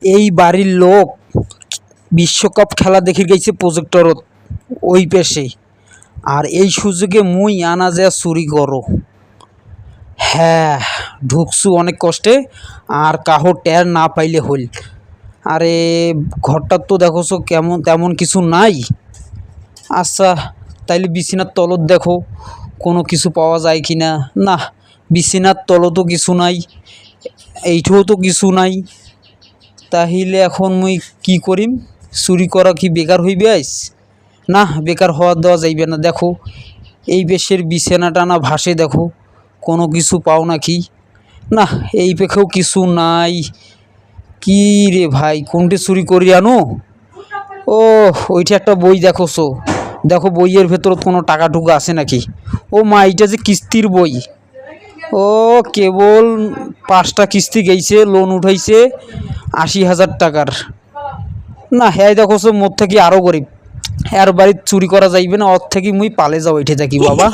এই বাড়ির লোক বিশ্বকাপ খেলা দেখি গেছে প্রজেক্টরত ওই পেশে, আর এই সুযোগে মুই আনা যা চুরি করো। হ্যাঁ, ঢুকছু অনেক কষ্টে, আর কাহো টের না পাইলে হইল। আরে ঘরটার তো দেখোছো কেমন তেমন কিছু নাই। আচ্ছা, তাইলে বিছানার তলত দেখো কোনো কিছু পাওয়া যায় কি না। না, বিছানার তলতও কিছু নাই, এইঠেও তো কিছু নাই। তাহিলে এখন মুই কি করিম? চুরি করা কি বেকার হইবে আইস? না, বেকার হওয়া দেওয়া যাইবে না। দেখো এই বেশের বিছানা টানা ভাসে, দেখো কোনো কিছু পাও নাকি? না, এই পেখেও কিছু নাই। কি রে ভাই, কোনটে চুরি করি আনো? ও, ওইটা একটা বই দেখোছো, দেখো বইয়ের ভেতর কোনো টাকা টুকা আছে নাকি। ও মা, এইটা যে কিস্তির বই। ও, কেবল 5টা কিস্তি গেইছে, লোন উঠাইছে 80,000 টাকার। না, হ্যাঁ দেখোছো মোর থেকে আরো গরিব। এর বাড়ির চুরি করা যাইবে না, ওর থেকে মুই পালে যাও এঠে থাকি বাবা।